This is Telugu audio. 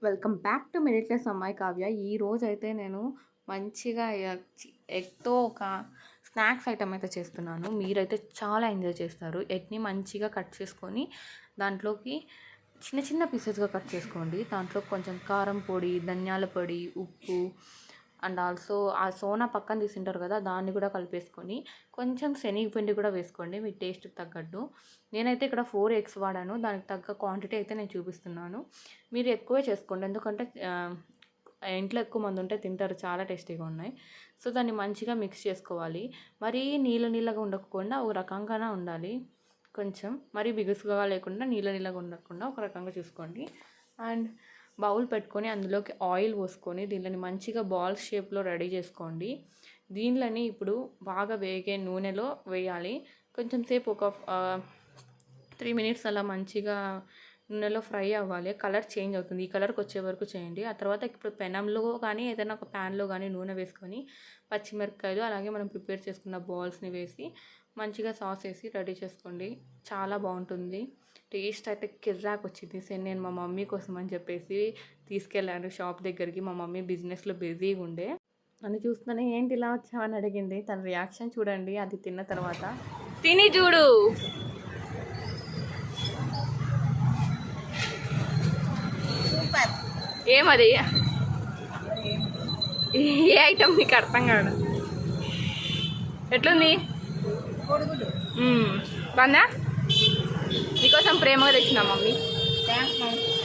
వెల్కమ్ బ్యాక్ టు మినిట్లెస్ అమ్మాయి కావ్య. ఈరోజైతే నేను మంచిగా ఎగ్‌తో ఒక స్నాక్స్ ఐటెమ్ అయితే చేస్తున్నాను. మీరైతే చాలా ఎంజాయ్ చేస్తారు. ఎగ్‌ని మంచిగా కట్ చేసుకొని దాంట్లోకి చిన్న చిన్న పీసెస్‌గా కట్ చేసుకోండి. దాంట్లో కొంచెం కారం పొడి, ధనియాల పొడి, ఉప్పు అండ్ ఆల్సో ఆ సోనా పక్కన తీసుంటారు కదా! దాన్ని కూడా కలిపేసుకొని కొంచెం శనగపిండి కూడా వేసుకోండి మీ టేస్ట్‌కి తగ్గట్టు. నేనైతే ఇక్కడ 4 ఎగ్స్ వాడాను. దానికి తగ్గ క్వాంటిటీ అయితే నేను చూపిస్తున్నాను. మీరు ఎక్కువే చేసుకోండి. ఎందుకంటే ఇంట్లో ఎక్కువ మంది ఉంటే తింటారు. చాలా టేస్టీగా ఉన్నాయి. సో, దాన్ని మంచిగా మిక్స్ చేసుకోవాలి. మరీ నీళ్ళగా ఉండకుండా ఒక రకంగానే ఉండాలి. కొంచెం మరీ బిగుసుగా లేకుండా నీళ్ళగా ఉండకుండా ఒక రకంగా చూసుకోండి. అండ్ బౌల్ పెట్టుకొని అందులోకి ఆయిల్ పోసుకొని దీనిని మంచిగా బాల్స్ షేప్లో రెడీ చేసుకోండి. దీనిలని ఇప్పుడు బాగా వేగే నూనెలో వేయాలి. కొంచెం సేపు ఒక 3 మినిట్స్ అలా మంచిగా నూనెలో ఫ్రై అవ్వాలి. కలర్ చేంజ్ అవుతుంది. ఈ కలర్కి వచ్చే వరకు చేయండి. ఆ తర్వాత ఇప్పుడు పెనంలో కానీ ఏదైనా ఒక ప్యాన్లో కానీ నూనె వేసుకొని పచ్చిమిరపకాయలు అలాగే మనం ప్రిపేర్ చేసుకున్న బాల్స్ని వేసి మంచిగా సాస్ వేసి రెడీ చేసుకోండి. చాలా బాగుంటుంది. టేస్ట్ అయితే కిర్రాక్ వచ్చింది. సరే నేను మా మమ్మీ కోసం అని చెప్పేసి తీసుకెళ్ళాను షాప్ దగ్గరికి. మా మమ్మీ బిజినెస్లో బిజీగా ఉండే. నన్ను చూస్తూనే ఏంటి ఇలా వచ్చావని అడిగింది. తన రియాక్షన్ చూడండి అది తిన్న తర్వాత. తిని చూడు. సూపర్. ఏమది ఏ ఐటమ్ నీకు అర్థం కాదు. ఎట్లుంది? కొడుగులు. బాగుందా? నీకోసం ప్రేమగా తెచ్చిన మమ్మీ. థ్యాంక్స్.